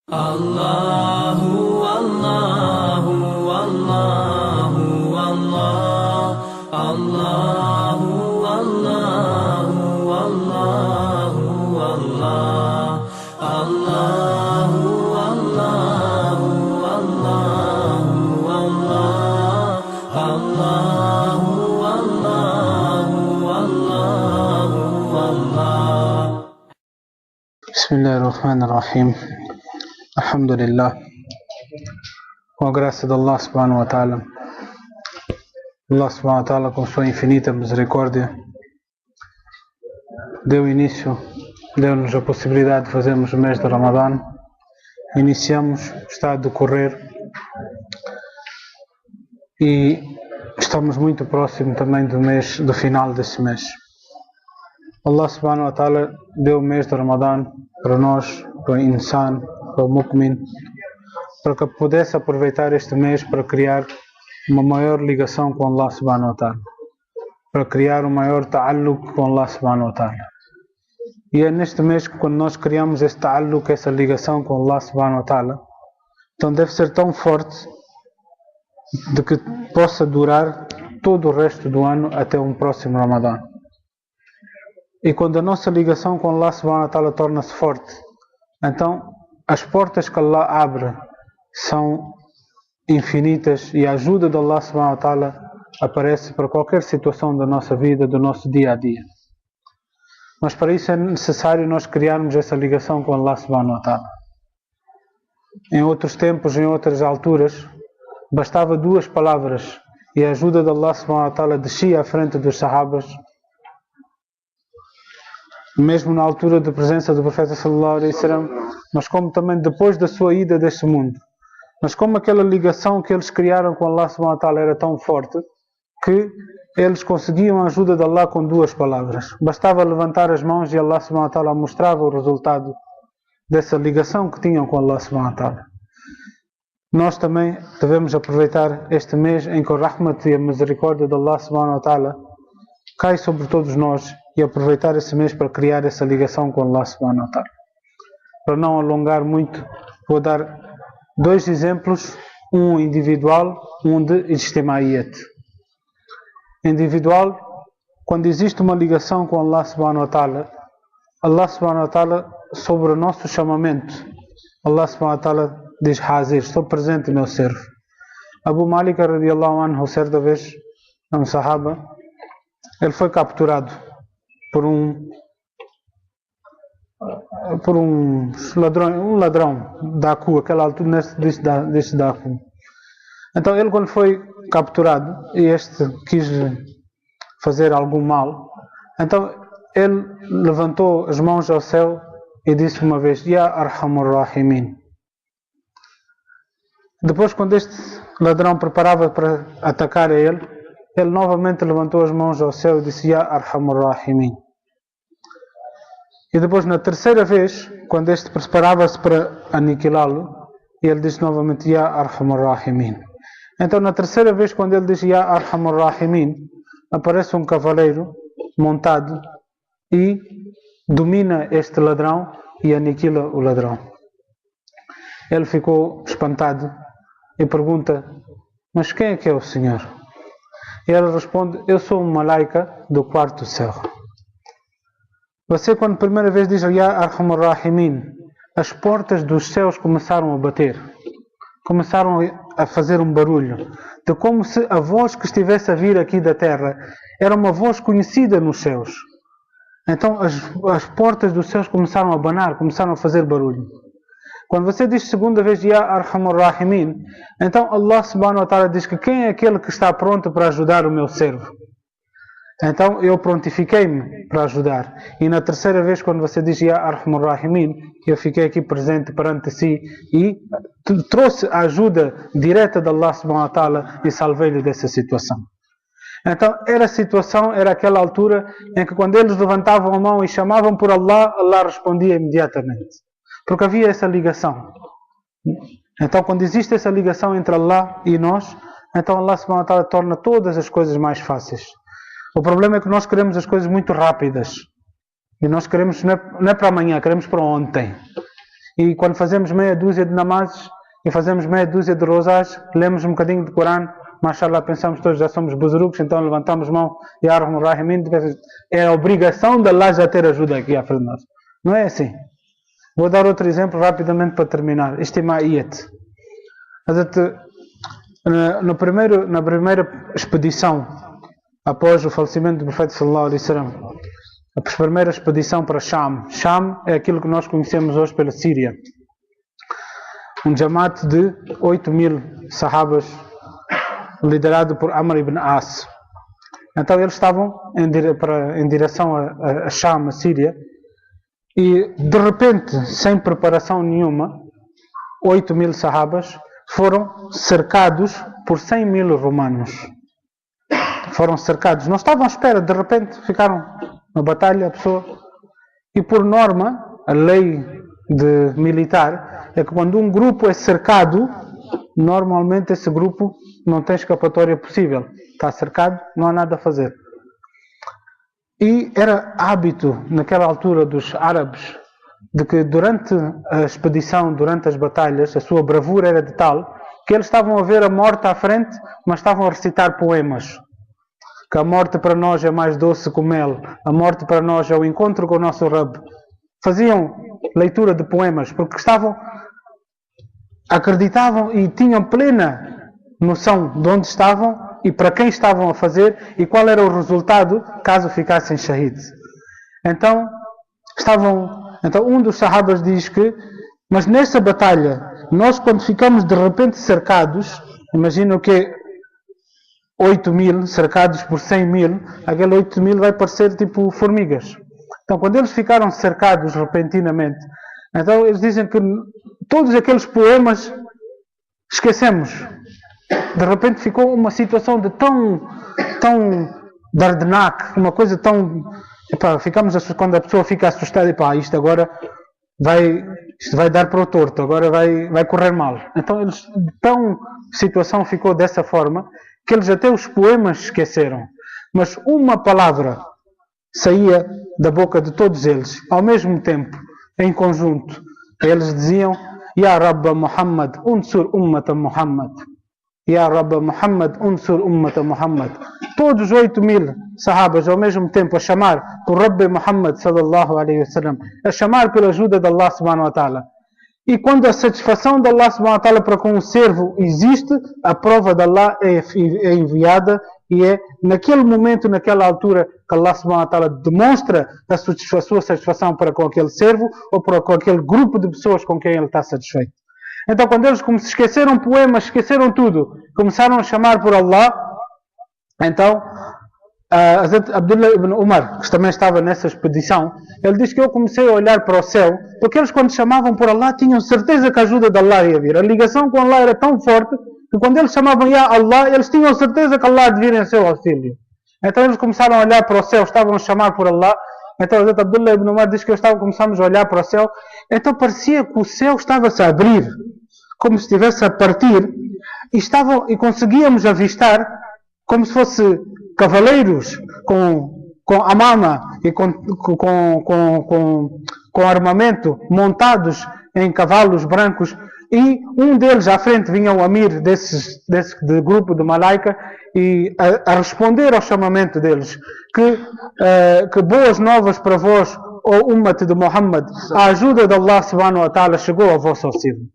Allahu, Allahu, Allahu, Allah, Allahu, Allahu, Allahu, Allah, Allahu, Allahu, Allahu, Allah, Allahu, Allahu, Allahu, Allah. Bismillahirrahmanirrahim. Alhamdulillah. Com a graça de Allah subhanahu wa ta'ala, Allah subhanahu wa ta'ala, com sua infinita misericórdia, deu-nos a possibilidade de fazermos o mês de Ramadã. Iniciamos, está a decorrer e estamos muito próximo também do final desse mês. Allah subhanahu wa ta'ala deu o mês de Ramadã para nós, para o insan, para o mu'min, para que pudesse aproveitar este mês para criar uma maior ligação com Allah subhanahu wa ta'ala, para criar um maior ta'alluq com Allah subhanahu wa ta'ala. E é neste mês que, quando nós criamos esse ta'alluq, essa ligação com Allah subhanahu wa ta'ala, então deve ser tão forte de que possa durar todo o resto do ano até um próximo Ramadã. E quando a nossa ligação com Allah subhanahu wa ta'ala torna-se forte, então as portas que Allah abre são infinitas e a ajuda de Allah subhanahu wa ta'ala aparece para qualquer situação da nossa vida, do nosso dia a dia. Mas para isso é necessário nós criarmos essa ligação com Allah subhanahu wa ta'ala. Em outros tempos, em outras alturas, bastava duas palavras e a ajuda de Allah subhanahu wa ta'ala descia à frente dos sahabas. Mesmo na altura da presença do profeta sallallahu alaihi wasallam, mas como também depois da sua ida deste mundo. Mas como aquela ligação que eles criaram com Allah subhanahu wa ta'ala era tão forte, que eles conseguiam a ajuda de Allah com duas palavras. Bastava levantar as mãos e Allah subhanahu wa ta'ala mostrava o resultado dessa ligação que tinham com Allah subhanahu wa ta'ala. Nós também devemos aproveitar este mês em que o rahmat e a misericórdia de Allah subhanahu wa ta'ala cai sobre todos nós e aproveitar esse mês para criar essa ligação com Allah subhanahu wa ta'ala. Para não alongar muito, vou dar dois exemplos, um individual, um de ijtimaiyat. Individual, quando existe uma ligação com Allah subhanahu wa ta'ala sobre o nosso chamamento, Allah subhanahu wa ta'ala diz: Hazir, estou presente, meu servo. Abu Malik radiyallahu anhu, certa vez, um sahaba, ele foi capturado por um ladrão da Aku, aquela altura deste da Aku. Então ele, quando foi capturado e este quis fazer algum mal, então ele levantou as mãos ao céu e disse uma vez: Ya Arhamur Rahimin. Depois, quando este ladrão preparava para atacar a ele novamente levantou as mãos ao céu e disse: Ya Arhamur Rahimin. E depois, na terceira vez, quando este preparava-se para aniquilá-lo, ele disse novamente: Ya Arhamur Rahimin. Então, na terceira vez, quando ele diz Ya Arhamur Rahimin, aparece um cavaleiro montado e domina este ladrão e aniquila o ladrão. Ele ficou espantado e pergunta: mas quem é que é o Senhor? E ele responde: eu sou um malaika do quarto céu. Você, quando a primeira vez diz Ya Arhamur Rahimin, as portas dos céus começaram a bater, começaram a fazer um barulho, de como se a voz que estivesse a vir aqui da terra era uma voz conhecida nos céus. Então as portas dos céus começaram a abanar, começaram a fazer barulho. Quando você diz segunda vez Ya Arhamur Rahimin, então Allah subhanahu wa ta'ala diz que quem é aquele que está pronto para ajudar o meu servo? Então eu prontifiquei-me para ajudar. E na terceira vez, quando você diz Ya Arhamur Rahimin, eu fiquei aqui presente perante si e trouxe a ajuda direta de Allah subhanahu wa ta'ala e salvei-lhe dessa situação. Então era aquela altura em que, quando eles levantavam a mão e chamavam por Allah, Allah respondia imediatamente. Porque havia essa ligação. Então, quando existe essa ligação entre Allah e nós, então Allah subhanahu wa ta'ala torna todas as coisas mais fáceis. O problema é que nós queremos as coisas muito rápidas. E nós queremos, não é para amanhã, queremos para ontem. E quando fazemos meia dúzia de namazes e fazemos meia dúzia de rosás, lemos um bocadinho de Corão, mashallah, pensamos todos já somos buzurucos, então levantamos mão, Ya Arhamur Rahimin, é a obrigação de Allah já ter ajuda aqui à frente de nós. Não é assim. Vou dar outro exemplo rapidamente para terminar. Istima'iyat. Na primeira expedição, após o falecimento do profeta sallallahu alaihi wasallam, a primeira expedição para Sham. Sham é aquilo que nós conhecemos hoje pela Síria. Um jamaat de 8.000 sahabas, liderado por Amr ibn As. Então eles estavam em direção a Sham, a Síria, e de repente, sem preparação nenhuma, 8.000 sahabas foram cercados por 100.000 romanos. Foram cercados, não estavam à espera, de repente ficaram na batalha, a pessoa. E por norma, a lei militar é que quando um grupo é cercado, normalmente esse grupo não tem escapatória possível. Está cercado, não há nada a fazer. E era hábito, naquela altura, dos árabes, de que durante a expedição, durante as batalhas, a sua bravura era de tal que eles estavam a ver a morte à frente, mas estavam a recitar poemas. Que a morte para nós é mais doce que o mel, a morte para nós é o encontro com o nosso Rabb. Faziam leitura de poemas, porque acreditavam e tinham plena noção de onde estavam e para quem estavam a fazer e qual era o resultado caso ficassem shahids. Então um dos sahabas diz que, mas nessa batalha, nós quando ficamos de repente cercados, imagina que 8.000 cercados por 100.000, aquele 8.000 vai parecer tipo formigas. Então quando eles ficaram cercados repentinamente, então eles dizem que todos aqueles poemas esquecemos. De repente ficou uma situação de tão dardenac, uma coisa tão... quando a pessoa fica assustada, isto agora vai dar para o torto, agora vai correr mal. Então a situação ficou dessa forma, que eles até os poemas esqueceram. Mas uma palavra saía da boca de todos eles, ao mesmo tempo, em conjunto. Eles diziam, Ya Rabba Muhammad, unsur ummata Muhammad. Ya Rabba Muhammad, unsur ummata Muhammad. Todos os 8.000 sahabas ao mesmo tempo a chamar por Rabbi Muhammad sallallahu alaihi wasallam, a chamar pela ajuda de Allah subhanahu wa ta'ala. E quando a satisfação de Allah subhanahu wa ta'ala para com o servo existe, a prova de Allah é enviada e é naquele momento, naquela altura que Allah subhanahu wa ta'ala demonstra a sua satisfação para com aquele servo ou para com aquele grupo de pessoas com quem ele está satisfeito. Então quando eles esqueceram poemas, esqueceram tudo, começaram a chamar por Allah, então Abdullah ibn Umar, que também estava nessa expedição, ele diz que eu comecei a olhar para o céu, porque eles quando chamavam por Allah tinham certeza que a ajuda de Allah ia vir. A ligação com Allah era tão forte que quando eles chamavam Ya Allah, eles tinham certeza que Allah devia vir em seu auxílio. Então eles começaram a olhar para o céu, estavam a chamar por Allah. Então Abdullah ibn Umar diz que começámos a olhar para o céu, então parecia que o céu estava-se a abrir, como se estivesse a partir, e conseguíamos avistar como se fosse cavaleiros com amama e com armamento montados em cavalos brancos, e um deles à frente vinha o Amir desse grupo de Malaika e a responder ao chamamento deles que boas novas para vós, ó Ummat de Muhammad, a ajuda de Allah subhanahu wa ta'ala chegou ao vosso auxílio.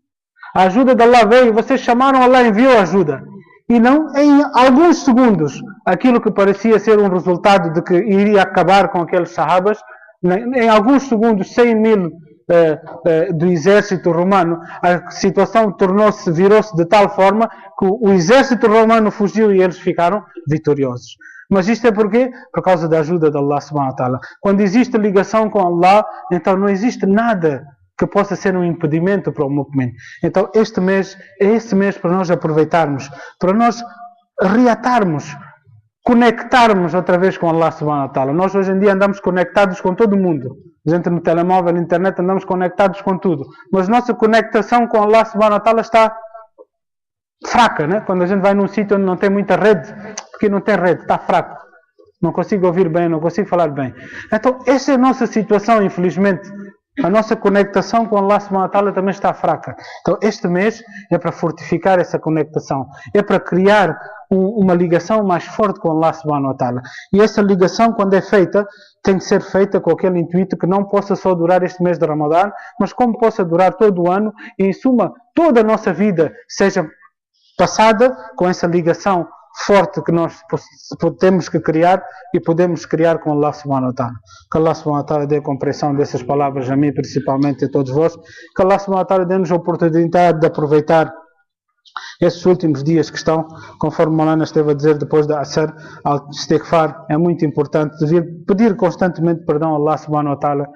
A ajuda de Allah veio, vocês chamaram, Allah enviou ajuda. E não em alguns segundos, aquilo que parecia ser um resultado de que iria acabar com aqueles sahabas, em alguns segundos, 100.000 do exército romano, a situação virou-se de tal forma que o exército romano fugiu e eles ficaram vitoriosos. Mas isto é porquê? Por causa da ajuda de Allah subhanahu wa ta'ala. Quando existe ligação com Allah, então não existe nada que possa ser um impedimento para o movimento. Então este mês é esse mês para nós aproveitarmos, para nós reatarmos, conectarmos outra vez com Allah subhanahu wa ta'ala. Nós hoje em dia andamos conectados com todo mundo. A gente no telemóvel, na internet, andamos conectados com tudo. Mas nossa conectação com Allah subhanahu wa ta'ala está fraca, né? Quando a gente vai num sítio onde não tem muita rede, porque não tem rede, está fraco. Não consigo ouvir bem, não consigo falar bem. Então essa é a nossa situação, infelizmente, a nossa conectação com Allah subhanahu wa ta'ala também está fraca. Então este mês é para fortificar essa conectação, é para criar uma ligação mais forte com Allah subhanahu wa ta'ala. E essa ligação, quando é feita, tem que ser feita com aquele intuito que não possa só durar este mês de Ramadã, mas como possa durar todo o ano e, em suma, toda a nossa vida seja passada com essa ligação forte que nós temos que criar e podemos criar com Allah subhanahu wa ta'ala. Que Allah subhanahu wa ta'ala dê a compreensão dessas palavras a mim, principalmente a todos vós. Que Allah subhanahu wa ta'ala dê-nos a oportunidade de aproveitar esses últimos dias que estão, conforme Maulana esteve a dizer depois da Asr, ao istighfar, é muito importante pedir constantemente perdão a Allah subhanahu wa ta'ala.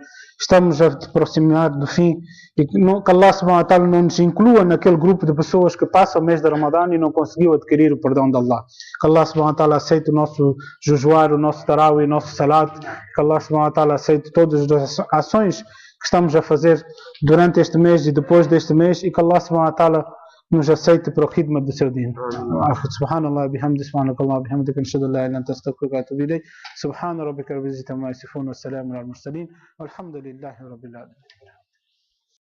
Estamos a aproximar do fim e que Allah subhanahu wa ta'ala não nos inclua naquele grupo de pessoas que passam o mês de Ramadã e não conseguiu adquirir o perdão de Allah. Que Allah subhanahu wa ta'ala aceite o nosso jejuar, o nosso tarawih, o nosso salat. Que Allah subhanahu wa ta'ala aceite todas as ações que estamos a fazer durante este mês e depois deste mês e que Allah subhanahu wa ta'ala nos aceite para o khidma do seu din. Subhanallah, bihamdi, subhanakallah, bihamdika, nashhadu an la ilaha illa anta, astaghfiruka wa atubu ilayk. Subhana rabbika rabbil izzati amma yasifun wa salamun alal mursalin. Walhamdulillahi rabbil alamin.